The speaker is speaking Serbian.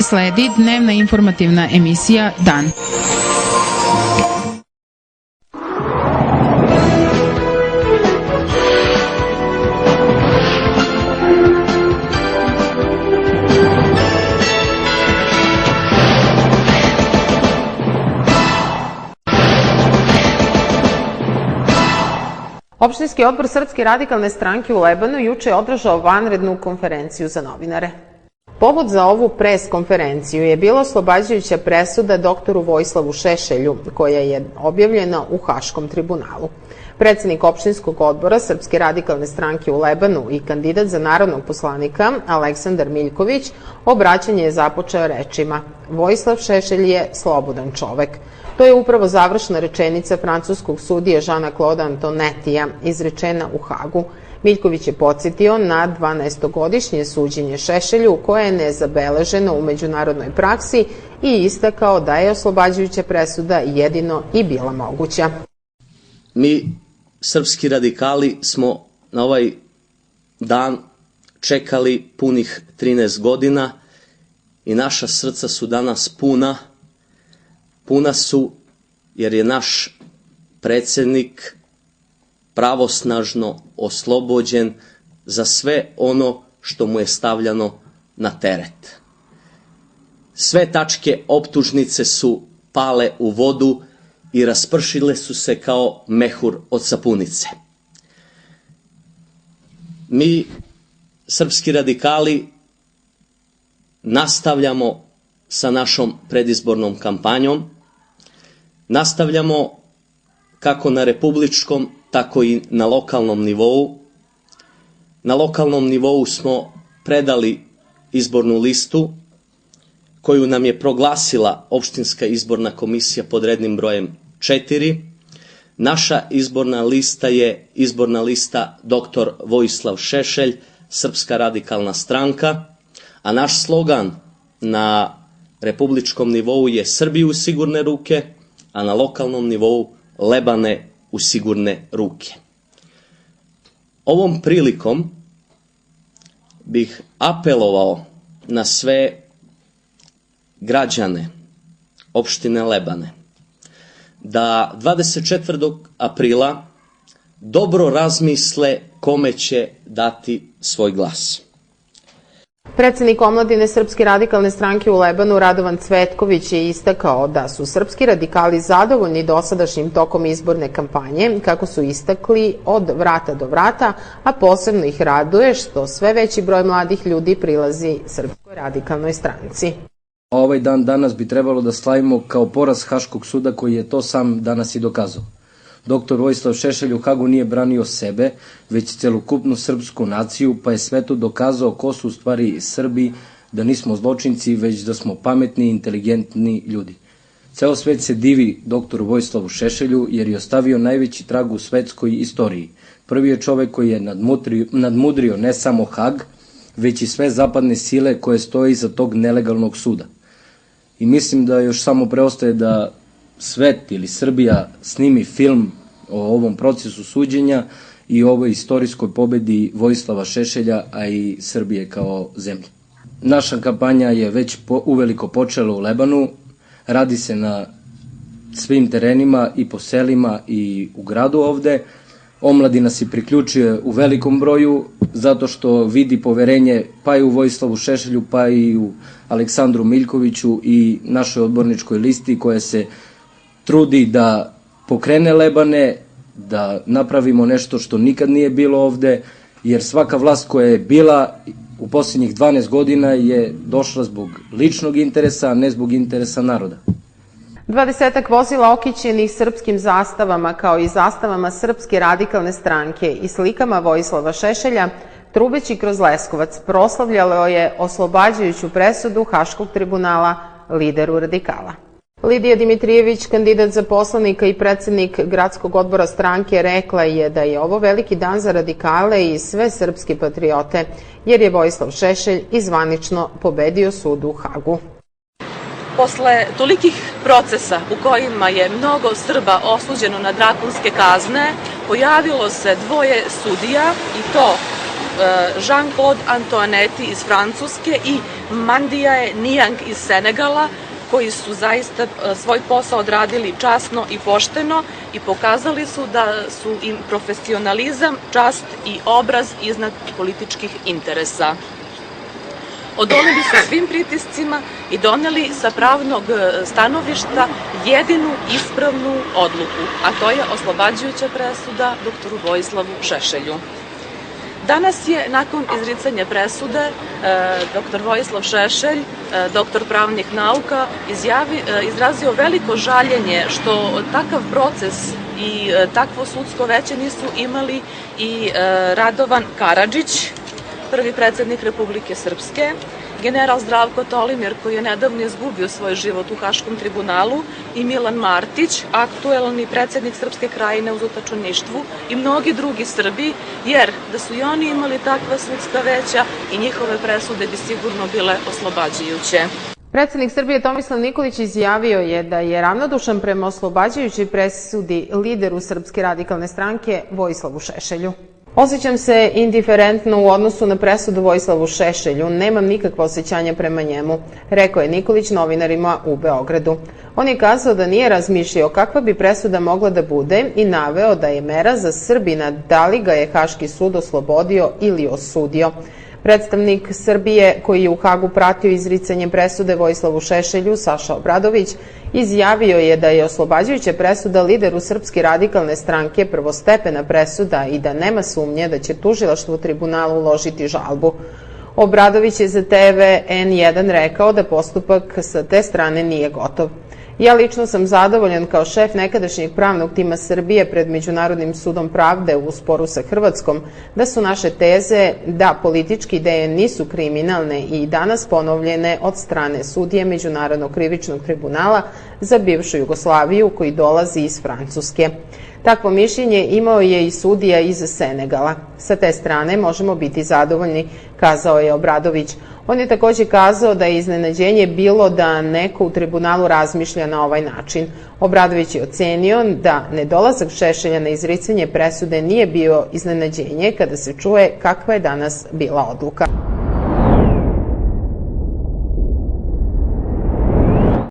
sledi dnevna informativna emisija Dan. Opštinski odbor Srpske radikalne stranke u Lebanu juče je održao vanrednu konferenciju za novinare. Povod za ovu pres konferenciju je bila oslobađajuća presuda doktoru Vojislavu Šešelju, koja je objavljena u Haškom tribunalu. Predsednik opštinskog odbora Srpske radikalne stranke u Lebanu i kandidat za narodnog poslanika Aleksandar Miljković obraćanje je započeo rečima: Vojislav Šešelj je slobodan čovek. To je upravo završna rečenica francuskog sudije Žana Kloda Antonetija, izrečena u Hagu. Miljković je podsjetio na 12-godišnje suđenje Šešelju, koje je nezabeleženo u međunarodnoj praksi, i istakao da je oslobađajuća presuda jedino i bila moguća. Mi, srpski radikali, smo na ovaj dan čekali punih 13 godina i naša srca su danas puna. Puna su jer je naš predsjednik pravosnažno oslobođen za sve ono što mu je stavljano na teret. Sve tačke optužnice su pale u vodu i raspršile su se kao mehur od sapunice. Mi, srpski radikali, nastavljamo sa našom predizbornom kampanjom. Nastavljamo kako na republičkom, tako i na lokalnom nivou. Na lokalnom nivou smo predali izbornu listu koju nam je proglasila opštinska izborna komisija pod rednim brojem 4. Naša izborna lista je izborna lista dr. Vojislav Šešelj, Srpska radikalna stranka, a naš slogan na republičkom nivou je Srbiju u sigurne ruke, a na lokalnom nivou Lebane u sigurne ruke. Ovom prilikom bih apelovao na sve građane opštine Lebane da 24. aprila dobro razmisle kome će dati svoj glas. Predsednik omladine Srpske radikalne stranke u Lebanu Radovan Cvetković je istakao da su srpski radikali zadovoljni dosadašnjim tokom izborne kampanje, kako su istakli od vrata do vrata, a posebno ih raduje što sve veći broj mladih ljudi prilazi Srpskoj radikalnoj stranci. Ovaj dan danas bi trebalo da slavimo kao poraz Haškog suda koji je to sam danas i dokazao. Doktor Vojislav Šešelj u Hagu nije branio sebe, već celokupnu srpsku naciju, pa je svetu dokazao ko su u stvari Srbi, da nismo zločinci, već da smo pametni i inteligentni ljudi. Ceo svet se divi doktoru Vojislavu Šešelju jer je ostavio najveći trag u svetskoj istoriji. Prvi je čovek koji je nadmudrio ne samo Hag, već i sve zapadne sile koje stoje iza tog nelegalnog suda. I mislim da još samo preostaje da svet ili Srbija snimi film o ovom procesu suđenja i o ovoj istorijskoj pobedi Vojislava Šešelja, a i Srbije kao zemlje. Naša kampanja je već uveliko počela u Lebanu, radi se na svim terenima i po selima i u gradu ovde. Omladina se priključuje u velikom broju zato što vidi poverenje pa i u Vojislavu Šešelju, pa i u Aleksandru Miljkoviću i našoj odborničkoj listi koja se trudi da pokrene Lebane, da napravimo nešto što nikad nije bilo ovde, jer svaka vlast koja je bila u posljednjih 12 godina je došla zbog ličnog interesa, a ne zbog interesa naroda. 20 vozila okićenih srpskim zastavama, kao i zastavama Srpske radikalne stranke i slikama Vojislava Šešelja, trubeći kroz Leskovac, proslavljalo je oslobađajuću presudu Haškog tribunala lideru radikala. Lidija Dimitrijević, kandidat za poslanika i predsednik gradskog odbora stranke, rekla je da je ovo veliki dan za radikale i sve srpske patriote, jer je Vojislav Šešelj izvanično pobedio sud u Hagu. Posle tolikih procesa u kojima je mnogo Srba osuđeno na drakonske kazne, pojavilo se dvoje sudija, i to Jean-Claude Antoinette iz Francuske i Mandiaye Niang iz Senegala, koji su zaista svoj posao odradili časno i pošteno i pokazali su da su im profesionalizam, čast i obraz iznad političkih interesa. Odolili su svim pritiscima i doneli sa pravnog stanovišta jedinu ispravnu odluku, a to je oslobađajuća presuda doktoru Vojislavu Šešelju. Danas je, nakon izricanja presude, dr. Vojislav Šešelj, doktor pravnih nauka, izrazio veliko žaljenje što takav proces i takvo sudsko veće nisu imali i Radovan Karadžić, prvi predsednik Republike Srpske, general Zdravko Tolimir, koji je nedavno izgubio svoj život u Haškom tribunalu, i Milan Martić, aktuelni predsednik Srpske krajine u zatočeništvu, i mnogi drugi Srbi, jer da su i oni imali takva sudska veća i njihove presude bi sigurno bile oslobađajuće. Predsednik Srbije Tomislav Nikolić izjavio je da je ravnodušan prema oslobađajućoj presudi lideru Srpske radikalne stranke Vojislavu Šešelju. Osjećam se indiferentno u odnosu na presudu Vojislavu Šešelju, nemam nikakva osjećanja prema njemu, rekao je Nikolić novinarima u Beogradu. On je kazao da nije razmišljao kakva bi presuda mogla da bude i naveo da je mera za Srbina da li ga je Haški sud oslobodio ili osudio. Predstavnik Srbije koji je u Hagu pratio izricanje presude Vojislavu Šešelju, Saša Obradović, izjavio je da je oslobađajuća presuda lideru Srpske radikalne stranke prvostepena presuda i da nema sumnje da će tužilaštvo u tribunalu uložiti žalbu. Obradović je za TV N1 rekao da postupak sa te strane nije gotov. Ja lično sam zadovoljan kao šef nekadašnjeg pravnog tima Srbije pred Međunarodnim sudom pravde u sporu sa Hrvatskom da su naše teze da političke ideje nisu kriminalne i danas ponovljene od strane sudije Međunarodnog krivičnog tribunala za bivšu Jugoslaviju koji dolazi iz Francuske. Takvo mišljenje imao je i sudija iz Senegala. Sa te strane možemo biti zadovoljni, kazao je Obradović. On je takođe kazao da je iznenađenje bilo da neko u tribunalu razmišlja na ovaj način. Obradović je ocenio da nedolazak Šešelja na izricanje presude nije bio iznenađenje kada se čuje kakva je danas bila odluka.